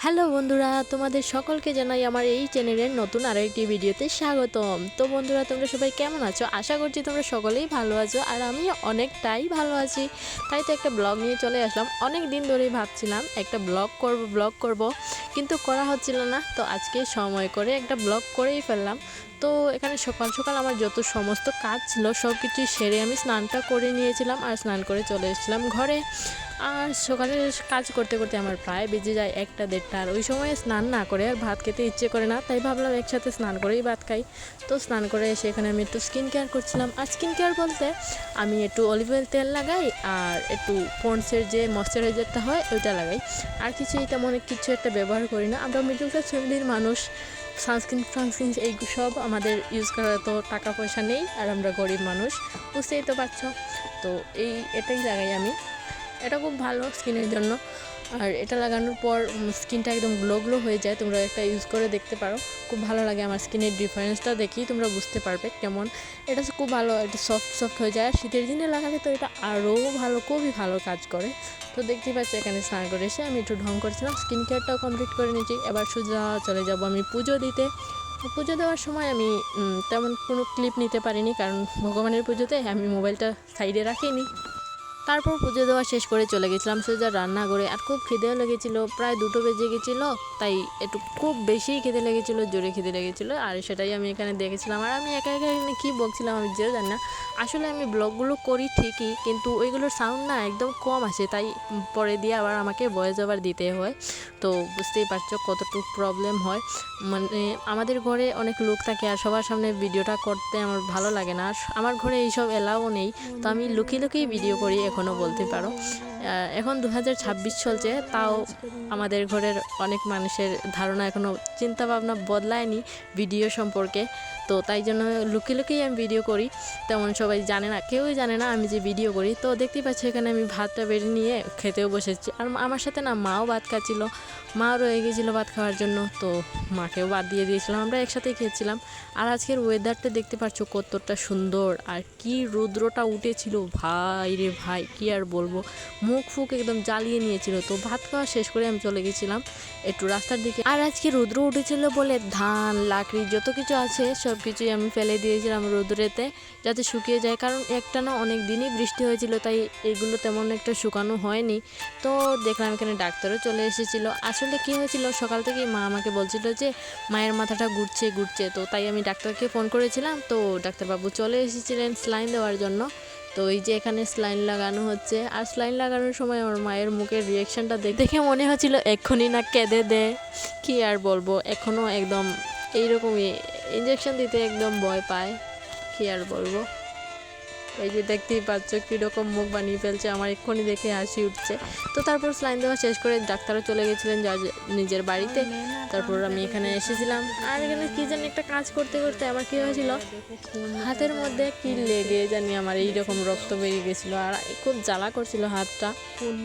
Hello বন্ধুরা, তোমাদের সকলকে জানাই আমার এই চ্যানেলের নতুন আরেকটি ভিডিওতে স্বাগতম। তো বন্ধুরা, তোমরা সবাই কেমন আছো? আশা করছি তোমরা সকলেই ভালো আছো, আর আমি অনেকটাই ভালো আছি। তাই তো একটা ব্লগ নিয়ে চলে আসলাম। অনেক দিন ধরেই ভাবছিলাম একটা ব্লগ করব, কিন্তু করা হচ্ছিল না। তো আজকে সময় করে একটা ব্লগ করেই ফেললাম। তো এখানে সকাল সকাল আমার যত সমস্ত কাজ ছিল সব কিছুই সেরে আমি স্নানটা করে নিয়েছিলাম, আর স্নান করে চলে এসেছিলাম ঘরে। আর সকালে কাজ করতে করতে আমার প্রায় বেজে যায় 1টা 1:30, আর ওই সময় স্নান না করে আর ভাত খেতে ইচ্ছে করে না। তাই ভাবলাম একসাথে স্নান করেই ভাত খাই। তো স্নান করে এসে এখানে আমি একটু স্কিন কেয়ার করছিলাম। আর স্কিন কেয়ার বলতে আমি একটু অলিভ অয়েল তেল লাগাই, আর একটু পন্ডসের যে ময়শ্চারাইজারটা হয় ওইটা লাগাই। আর তেমন কিছু একটা ব্যবহার করি না। আমরা মিডল ক্লাস ফ্যামিলির মানুষ, সানস্ক্রিন এই সব আমাদের ইউজ করার তো টাকা পয়সা নেই, আর আমরা গরিব মানুষ, বুঝতেই তো পারছো। তো এটাই লাগাই আমি। এটা খুব ভালো স্কিনের জন্য, আর এটা লাগানোর পর স্কিনটা একদম গ্লো হয়ে যায়। তোমরা একটা ইউজ করে দেখতে পারো, খুব ভালো লাগে। আমার স্কিনের ডিফারেন্সটা দেখি তোমরা বুঝতে পারবে কেমন। এটা খুব ভালো, এটা সফট হয়ে যায়। আর শীতের দিনে লাগালে তো এটা আরও ভালো, খুবই ভালো কাজ করে। তো দেখতেই পাচ্ছি এখানে স্নান করে এসে আমি একটু ঢং করেছিলাম, স্কিন কেয়ারটাও কমপ্লিট করে নিয়েছি। এবার সোজা চলে যাব আমি পুজো দিতে। পুজো দেওয়ার সময় আমি তেমন কোনো ক্লিপ নিতে পারিনি, কারণ ভগবানের পুজোতে আমি মোবাইলটা সাইডে রাখিনি। তারপর পুজো দেওয়া শেষ করে চলে গেছিলাম সোজা রান্না করে। আর খুব খিদেও লেগেছিল, প্রায় 2টো বেজে গেছিলো। তাই একটু খুব বেশি খিদে লেগেছিলো, জোরে খিদে লেগেছিলো। আর সেটাই আমি এখানে দেখেছিলাম। আর আমি একা এখানে কী বলছিলাম আমি যেও জানি না। আসলে আমি ব্লগগুলো করি ঠিকই, কিন্তু ওইগুলোর সাউন্ড না একদম কম আসে, তাই পরে দিয়ে আবার আমাকে ভয়েস ওভার দিতে হয়। তো বুঝতেই পারছো কতটুকু প্রবলেম হয়। মানে আমাদের ঘরে অনেক লোক থাকে, আর সবার সামনে ভিডিওটা করতে আমার ভালো লাগে না। আর আমার ঘরে এইসব এলাও নেই, তো আমি লুকিয়ে ভিডিও করি এখনও বলতে পারো। এখন 2026 চলছে, তাও আমাদের ঘরের অনেক মানুষের ধারণা এখনও চিন্তাভাবনা বদলায়নি ভিডিও সম্পর্কে। তো তাই জন্য লুকিয়ে আমি ভিডিও করি। তেমন সবাই জানে না, কেউই জানে না আমি যে ভিডিও করি। তো দেখতেই পাচ্ছি এখানে আমি ভাতটা বেড়ে নিয়ে খেতেও বসেছি। আর আমার সাথে না মাও ভাত খাচ্ছিলো, মাও রয়ে গেছিলো ভাত খাওয়ার জন্য। তো মাকেও ভাত দিয়ে দিয়েছিলাম, আমরা একসাথেই খেয়েছিলাম। আর আজকের ওয়েদারটা দেখতে পাচ্ছ কতটা সুন্দর, আর কি রৌদ্রটা উঠেছিল ভাই রে ভাই, কি আর বলবো। মুখ ফুক একদম জ্বালিয়ে নিয়েছিল। তো ভাত খাওয়া শেষ করে আমি চলে গেছিলাম একটু রাস্তার দিকে। আর আজকে রৌদ্র উঠেছিল বলে ধান লাকড়ি যত কিছু আছে সব কিছুই আমি ফেলে দিয়েছিলাম রৌদ্রেতে, যাতে শুকিয়ে যায়। কারণ একটানা অনেক দিনই বৃষ্টি হয়েছিল, তাই এগুলো তেমন একটা শুকানো হয়নি। তো দেখলাম এখানে ডাক্তারও চলে এসেছিল। আসলে কি হয়েছিল, সকাল থেকেই মা আমাকে বলছিল যে মায়ের মাথাটা ঘুরছে। তো তাই আমি ডাক্তারকে ফোন করেছিলাম। তো ডাক্তারবাবু চলে এসেছিলেন স্লাইন দেওয়ার জন্য। তো এই যে এখানে স্লাইন লাগানো হচ্ছে। আর স্লাইন লাগানোর সময় আমার মায়ের মুখের রিয়াকশানটা দেখে মনে হচ্ছিল এক্ষুনি না কেঁদে দেয়। কি আর বলবো, এখনও একদম এইরকমই ইঞ্জেকশন দিতে একদম ভয় পায়। কি আর বলবো, এই যে দেখতেই পাচ্ছ কীরকম মুখ বানিয়ে ফেলছে, আমার এক্ষুনি দেখে হাসি উঠছে। তো তারপর স্লাইন দেওয়া শেষ করে ডাক্তারও চলে গেছিলেন যার নিজের বাড়িতে। তারপর আমি এখানে এসেছিলাম। আর এখানে কী জানি একটা কাজ করতে করতে আমার কী হয়েছিল, হাতের মধ্যে কি লেগে জানি আমার এইরকম রক্ত বেরিয়ে গেছিলো, আর খুব জ্বালা করছিল হাতটা।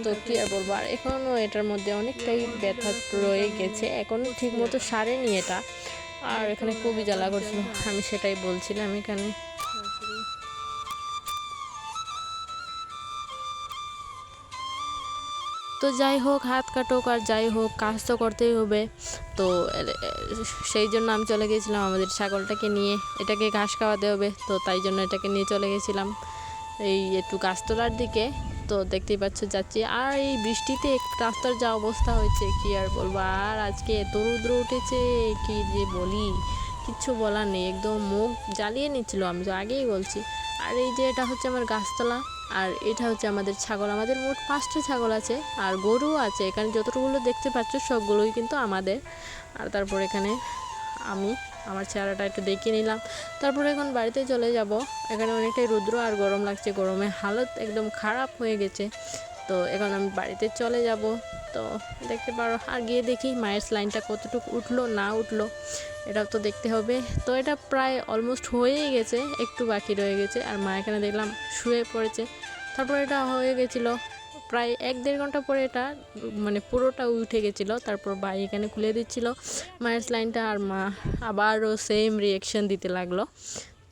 তো কী আর বলবো, আর এখনও এটার মধ্যে অনেকটাই ব্যথা রয়ে গেছে, এখনও ঠিক মতো সারেনি এটা। আর এখানে খুবই জ্বালা করছিল, আমি সেটাই বলছিলাম এখানে। তো যাই হোক, হাত কাটুক আর যাই হোক, কাজ তো করতেই হবে। তো সেই জন্য আমি চলে গেছিলাম আমাদের ছাগলটাকে নিয়ে, এটাকে ঘাস খাওয়াতে হবে। তো তাই জন্য এটাকে নিয়ে চলে গেছিলাম এই একটু গাছতলার দিকে। তো দেখতেই পাচ্ছ যাচ্ছি। আর এই বৃষ্টিতে রাস্তার যা অবস্থা হয়েছে কি আর বলবো। আর আজকে এত রৌদ্র উঠেছে কি যে বলি, কিচ্ছু বলার নেই, একদম মুখ জ্বালিয়ে নিচ্ছিল, আমি তো আগেই বলছি। আর এই যে এটা হচ্ছে আমার গাছতলা, আর এটা হচ্ছে আমাদের ছাগল। আমাদের মোট 5টা ছাগল আছে, আর গরুও আছে। এখানে যতটুকুলো দেখতে পাচ্ছ সবগুলোই কিন্তু আমাদের। আর তারপর এখানে আমি আমার চেহারাটা একটু দেখিয়ে নিলাম। তারপর এখন বাড়িতে চলে যাব। এখানে অনেকটাই রৌদ্র আর গরম লাগছে, গরমে হালত একদম খারাপ হয়ে গেছে। তো এখন আমি বাড়িতে চলে যাব। তো দেখতে পারো, আর গিয়ে দেখি মায়ের স্লাইনটা কতটুকু উঠলো না উঠলো, এটাও তো দেখতে হবে। তো এটা প্রায় অলমোস্ট হয়েই গেছে, একটু বাকি রয়ে গেছে। আর মা এখানে দেখলাম শুয়ে পড়েছে। তারপর এটা হয়ে গেছিলো প্রায় 1-1.5 ঘন্টা পরে, এটা মানে পুরোটা উঠে গেছিলো। তারপর ভাই এখানে খুলে দিচ্ছিল মায়ের স্লাইনটা, আর মা আবারও সেম রিয়াকশান দিতে লাগলো।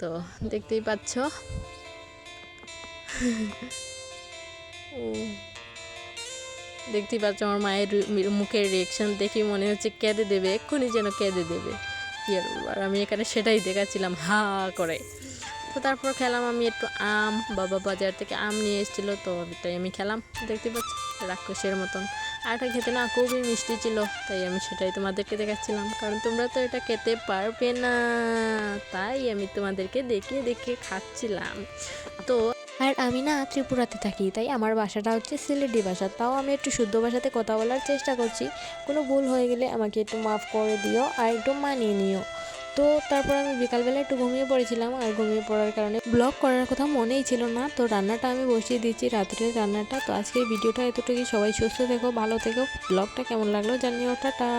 তো দেখতেই পাচ্ছ। ও দেখতেই পাচ্ছ আমার মায়ের মুখের রিয়েকশন দেখে মনে হচ্ছে কেঁদে দেবে, এক্ষুনি যেন কেঁদে দেবে। কি আর বলবো, আর আমি এখানে সেটাই দেখাচ্ছিলাম হা করে। তো তারপর খেলাম আমি একটু আম, বাবা বাজার থেকে আম নিয়ে এসেছিলো, তো তাই আমি খেলাম। দেখতে পাচ্ছি রাক্ষসের মতন। আর এটা খেতে না খুবই মিষ্টি ছিল, তাই আমি সেটাই তোমাদেরকে দেখাচ্ছিলাম, কারণ তোমরা তো এটা খেতে পারবে না, তাই আমি তোমাদেরকে দেখিয়ে দেখিয়ে খাচ্ছিলাম। তো আর আমি না ত্রিপুরাতে থাকি, তাই আমার ভাষাটা হচ্ছে সিলেটি ভাষা, তাও আমি একটু শুদ্ধ ভাষাতে কথা বলার চেষ্টা করছি। কোনো ভুল হয়ে গেলে আমাকে একটু মাফ করে দিও আর একটু মানিয়ে নিও। তো তারপর আমি বিকালবেলা একটু ঘুমিয়ে পড়েছিলাম, আর ঘুমিয়ে পড়ার কারণে ব্লগ করার কথা মনেই ছিল না। তো রান্নাটা আমি বসিয়ে দিচ্ছি, রাত্রের রান্নাটা। তো আজকের ভিডিওটা এতটুকুই, সবাই সুস্থ থেকো, ভালো থেকো। ব্লগটা কেমন লাগলো জানিও, টাটা।